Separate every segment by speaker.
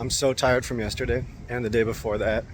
Speaker 1: I'm so tired from yesterday and the day before that.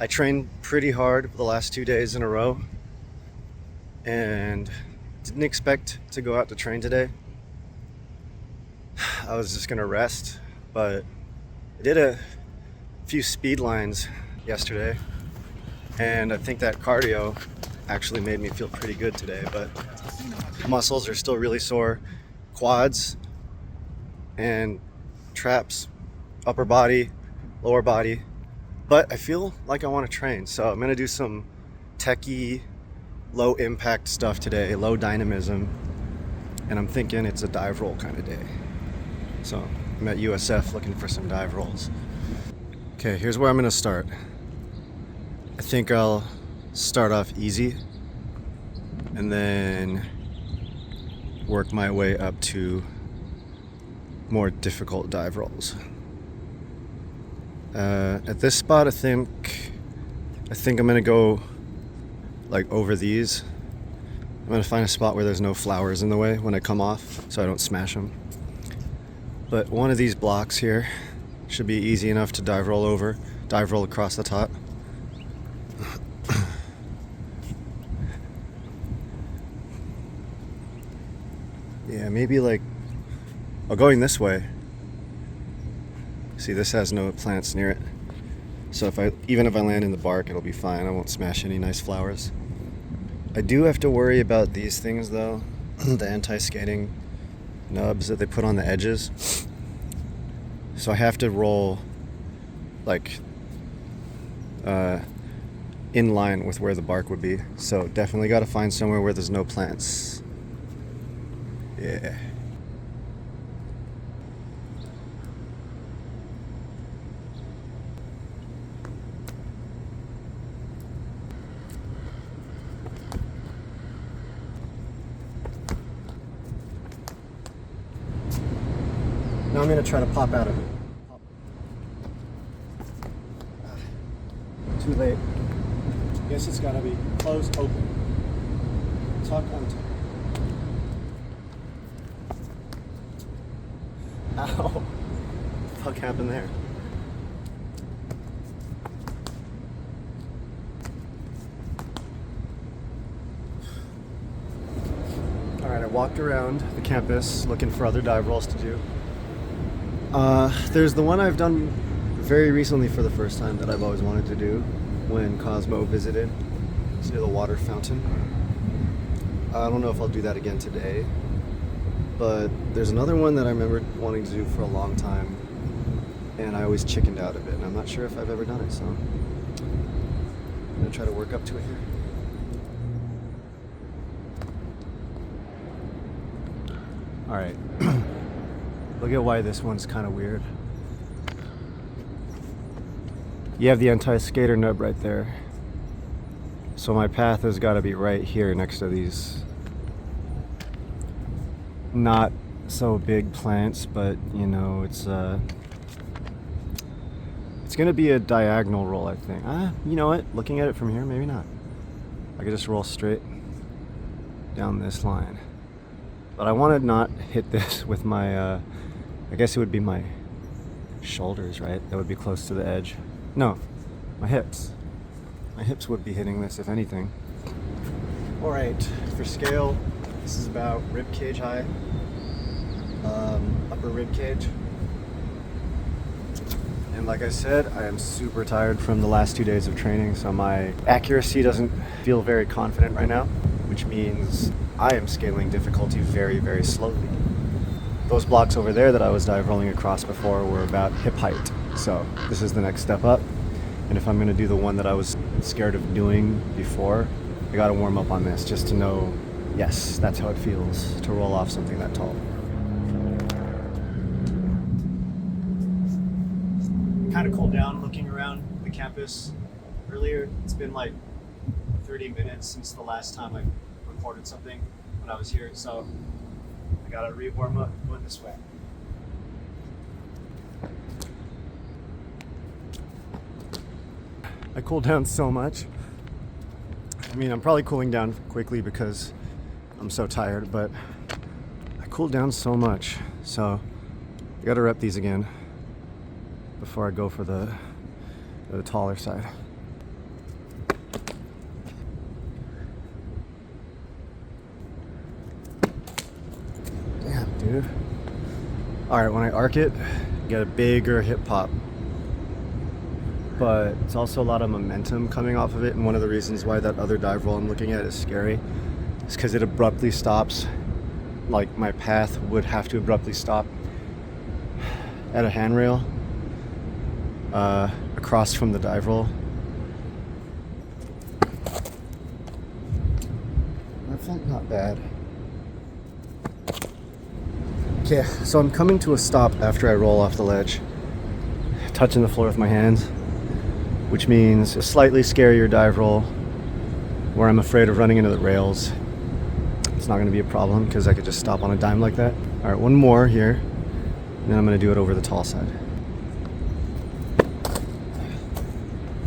Speaker 1: I trained pretty hard the last 2 days in a row and didn't expect to go out to train today. I was just gonna rest, but I did a few speed lines yesterday, and I think that cardio actually made me feel pretty good today, but muscles are still really sore. Quads and traps, upper body, lower body. But I feel like I want to train, so I'm gonna do some techy, low impact stuff today, low dynamism, and I'm thinking it's a dive roll kind of day. So I'm at USF looking for some dive rolls. Okay, here's where I'm gonna start. I think I'll start off easy and then work my way up to more difficult dive rolls. At this spot, I think I'm gonna go like over these. I'm gonna find a spot where there's no flowers in the way when I come off, so I don't smash them. But one of these blocks here should be easy enough to dive roll over, dive roll across the top. Yeah, maybe like, going this way. See, this has no plants near it. So even if I land in the bark, it'll be fine. I won't smash any nice flowers. I do have to worry about these things though, the anti-skating nubs that they put on the edges. So I have to roll like in line with where the bark would be. So definitely got to find somewhere where there's no plants. Yeah. Now I'm going to try to pop out of it. Too late. Guess it's got to be closed, open. Tuck, untuck. Ow. What the fuck happened there? Alright, I walked around the campus looking for other dive rolls to do. There's the one I've done very recently for the first time that I've always wanted to do when Cosmo visited. It's near the water fountain. I don't know if I'll do that again today, but there's another one that I remember wanting to do for a long time, and I always chickened out of it, and I'm not sure if I've ever done it, so I'm gonna try to work up to it here. Alright. Look at why this one's kind of weird. You have the anti-skater nub right there. So my path has got to be right here next to these not so big plants, but you know, it's gonna be a diagonal roll, I think. You know what? Looking at it from here, maybe not. I could just roll straight down this line. But I want to not hit this with my, I guess it would be my shoulders, right? That would be close to the edge. No, my hips. My hips would be hitting this, if anything. All right, for scale, this is about rib cage high, upper rib cage. And like I said, I am super tired from the last 2 days of training, so my accuracy doesn't feel very confident right now, which means I am scaling difficulty very, very slowly. Those blocks over there that I was dive rolling across before were about hip height, so this is the next step up. And if I'm going to do the one that I was scared of doing before, I got to warm up on this just to know, yes, that's how it feels to roll off something that tall. Kind of cooled down looking around the campus earlier. It's been like 30 minutes since the last time I recorded something when I was here, so I gotta re-warm up going this way. I cooled down so much. I mean, I'm probably cooling down quickly because I'm so tired, but I cooled down so much, so I gotta rep these again. before I go for the taller side. Damn, dude. Alright, when I arc it, you get a bigger hip pop. But it's also a lot of momentum coming off of it, and one of the reasons why that other dive roll I'm looking at is scary is because it abruptly stops. Like, my path would have to abruptly stop at a handrail across from the dive roll. That felt not bad. Okay, so I'm coming to a stop after I roll off the ledge, touching the floor with my hands, which means a slightly scarier dive roll where I'm afraid of running into the rails. It's not going to be a problem because I could just stop on a dime like that. All right, one more here, and then I'm going to do it over the tall side.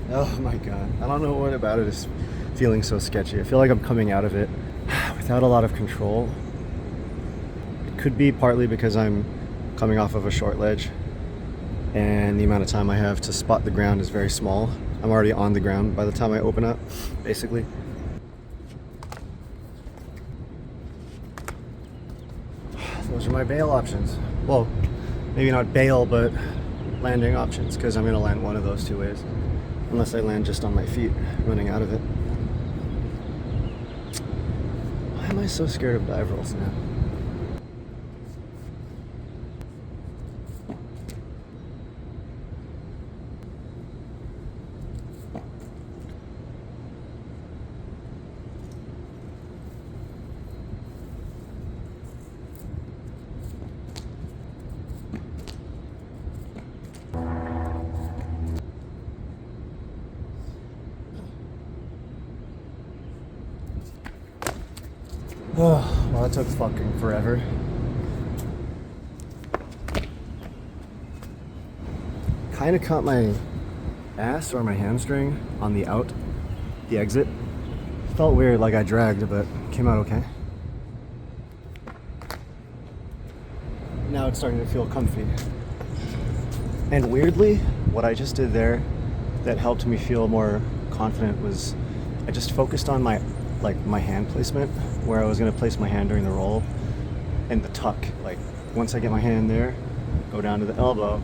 Speaker 1: Oh my God, I don't know what about it is feeling so sketchy. I feel like I'm coming out of it without a lot of control. It could be partly because I'm coming off of a short ledge and the amount of time I have to spot the ground is very small. I'm already on the ground by the time I open up, basically. Those are my bail options. Well, maybe not bail, but landing options, because I'm going to land one of those two ways. Unless I land just on my feet, running out of it. Why am I so scared of dive rolls now? Oh, well, that took fucking forever. Kind of caught my ass or my hamstring on the exit. Felt weird, like I dragged, but came out okay. Now it's starting to feel comfy. And weirdly, what I just did there that helped me feel more confident was I just focused on my hand placement, where I was going to place my hand during the roll, and the tuck. Like, once I get my hand there, go down to the elbow,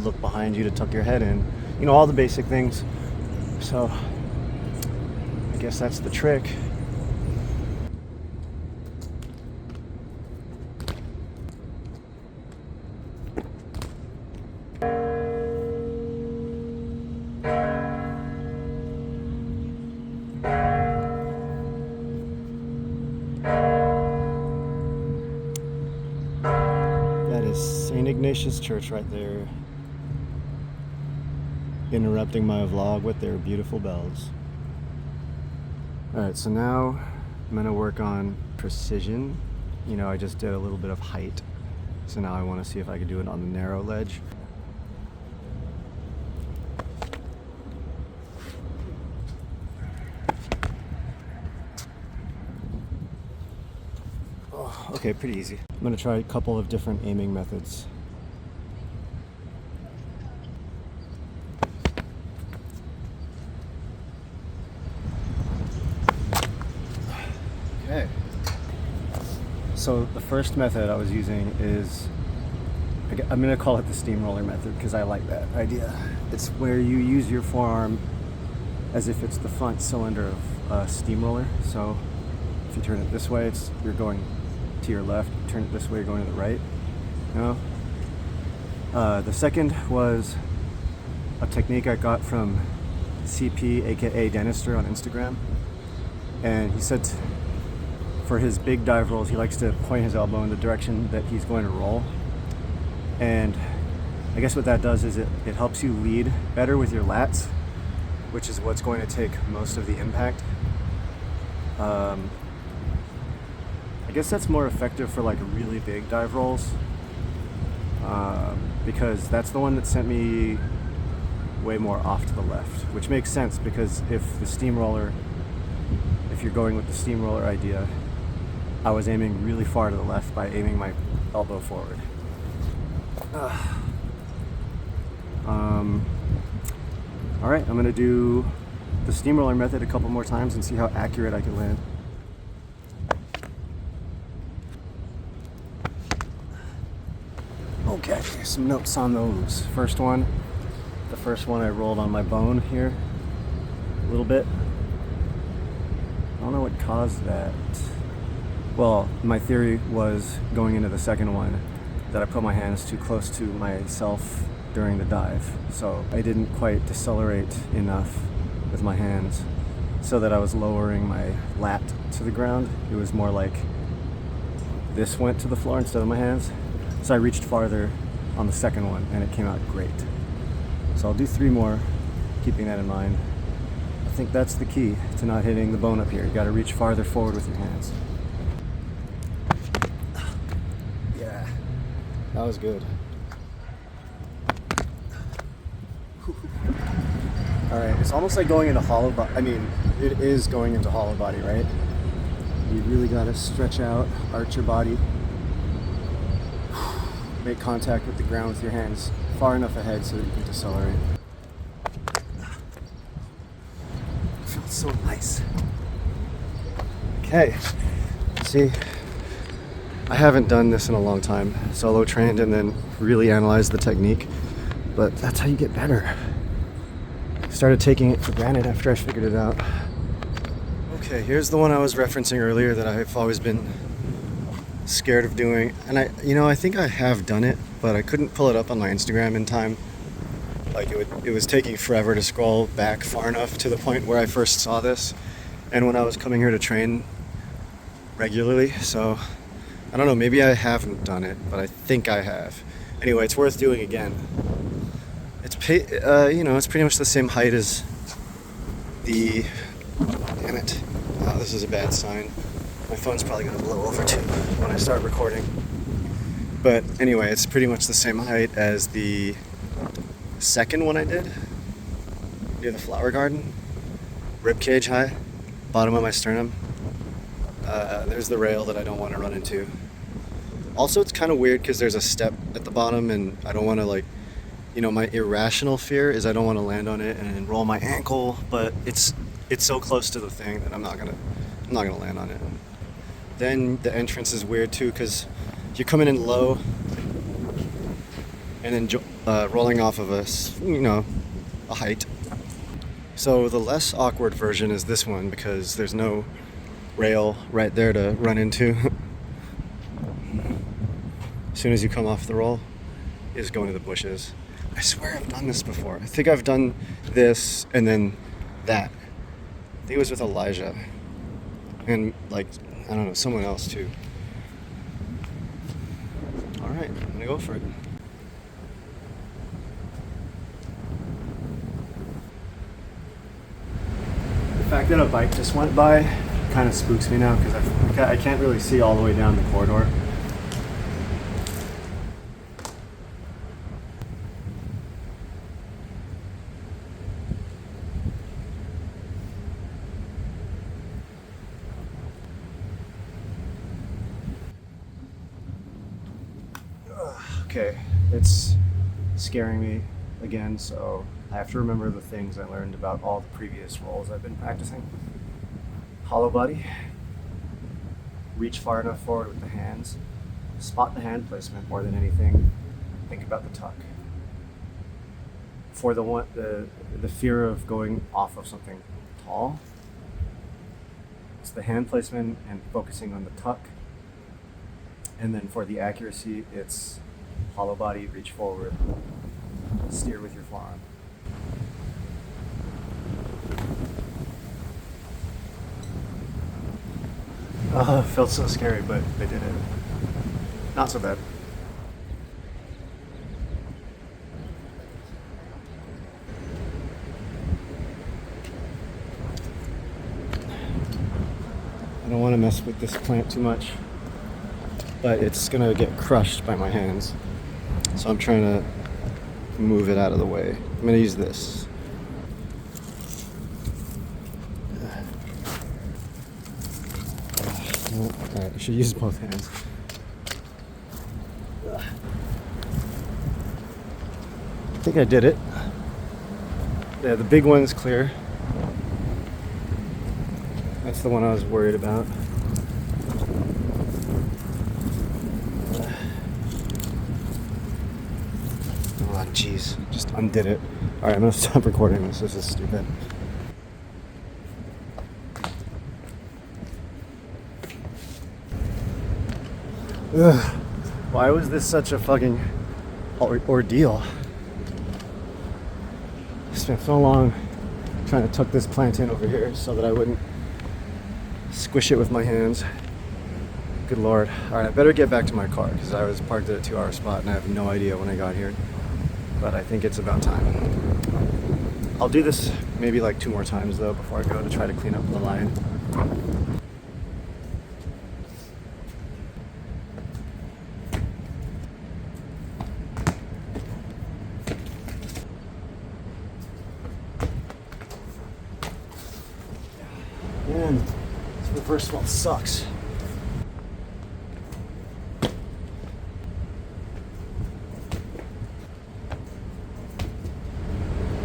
Speaker 1: look behind you to tuck your head in. You know, all the basic things. So, I guess that's the trick. St. Ignatius Church right there, interrupting my vlog with their beautiful bells. Alright, so now I'm going to work on precision. You know, I just did a little bit of height, so now I want to see if I can do it on the narrow ledge. Oh, okay, pretty easy. I'm going to try a couple of different aiming methods. Okay. So the first method I was using is, I'm going to call it the steamroller method because I like that idea. It's where you use your forearm as if it's the front cylinder of a steamroller. So if you turn it this way, you're going to your left. Turn it this way, you're going to the right. You know? The second was a technique I got from CP, aka Denister, on Instagram, and he said for his big dive rolls he likes to point his elbow in the direction that he's going to roll, and I guess what that does is it helps you lead better with your lats, which is what's going to take most of the impact. I guess that's more effective for like really big dive rolls, because that's the one that sent me way more off to the left, which makes sense because if you're going with the steamroller idea, I was aiming really far to the left by aiming my elbow forward. All right, I'm gonna do the steamroller method a couple more times and see how accurate I can land. Okay, some notes on those. The first one I rolled on my bone here a little bit. I don't know what caused that. Well, my theory was going into the second one that I put my hands too close to myself during the dive. So I didn't quite decelerate enough with my hands so that I was lowering my lat to the ground. It was more like this went to the floor instead of my hands. So I reached farther on the second one and it came out great. So I'll do 3 more, keeping that in mind. I think that's the key to not hitting the bone up here. You gotta reach farther forward with your hands. Yeah, that was good. All right, it's almost like going into hollow body. I mean, it is going into hollow body, right? You really gotta stretch out, arch your body, make contact with the ground with your hands far enough ahead so that you can decelerate. It feels so nice. Okay, see, I haven't done this in a long time, solo trained and then really analyzed the technique, but that's how you get better. Started taking it for granted after I figured it out. Okay, here's the one I was referencing earlier that I've always been scared of doing, and I think I have done it, but I couldn't pull it up on my Instagram in time. Like it was taking forever to scroll back far enough to the point where I first saw this and when I was coming here to train regularly. So I don't know, maybe I haven't done it, but I think I have. Anyway, it's worth doing again. It's it's pretty much the same height as the, damn it, oh, this is a bad sign. My phone's probably gonna blow over too when I start recording. But anyway, it's pretty much the same height as the second one I did near the flower garden. Rib cage high, bottom of my sternum. There's the rail that I don't want to run into. Also, it's kind of weird because there's a step at the bottom and I don't want to my irrational fear is I don't want to land on it and roll my ankle, but it's so close to the thing that I'm not gonna land on it. Then the entrance is weird too because you're coming in low and then rolling off of a height. So the less awkward version is this one because there's no rail right there to run into. As soon as you come off the roll, you just go into the bushes. I swear I've done this before. I think I've done this and then that. I think it was with Elijah and I don't know, someone else too. All right, I'm gonna go for it. The fact that a bike just went by kind of spooks me now because I can't really see all the way down the corridor. Okay, it's scaring me again, so I have to remember the things I learned about all the previous rolls I've been practicing. Hollow body, reach far enough forward with the hands, spot the hand placement more than anything, think about the tuck. For the fear of going off of something tall, it's the hand placement and focusing on the tuck. And then for the accuracy, it's hollow body, reach forward, steer with your forearm. It felt so scary, but I did it. Not so bad. I don't want to mess with this plant too much, but it's gonna get crushed by my hands. So I'm trying to move it out of the way. I'm gonna use this. Alright, I should use both hands. I think I did it. Yeah, the big one's clear. That's the one I was worried about. Oh, jeez. Just undid it. Alright, I'm gonna stop recording this. This is stupid. Ugh. Why was this such a fucking ordeal? I spent so long trying to tuck this plant in over here so that I wouldn't squish it with my hands. Good lord. Alright, I better get back to my car because I was parked at a 2-hour spot and I have no idea when I got here. But I think it's about time. I'll do this maybe like 2 more times though before I go to try to clean up the line. Man, this reverse smell sucks.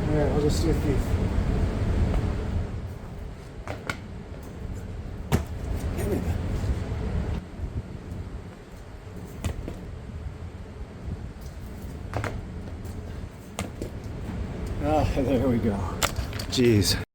Speaker 1: Alright, I'll just do a thief. Damn it. Ah, there we go. Jeez.